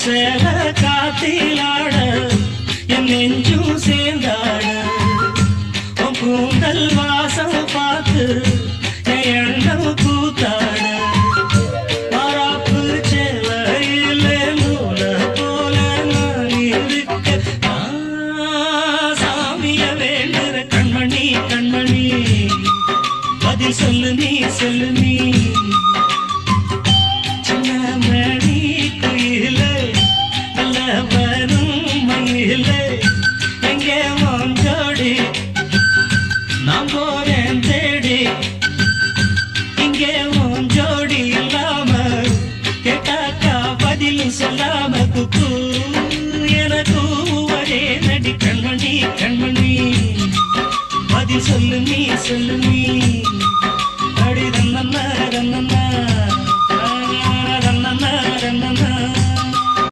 சேல காத்திலாட என் நெஞ்சும் சேர்ந்தாட உன் கூந்தல் வாசம் பார்த்து என் எண்ணம் கூத்தாட மாறாப்பு சேலையில நூல போல நான் இருக்க சாமிய வேண்டுற கண்மணி கண்மணி பதில் சொல்லு நீ சொல்லு நீ நான் போறேன் தேடி இங்கே உன் ஜோடி இல்லாம கேட்டாக்கா பதில் சொல்லாம குக்கு எனக்கு ஒரே நடி கண்மணி கண்மணி பதில் சொல்லு நீ சொல்லு நீ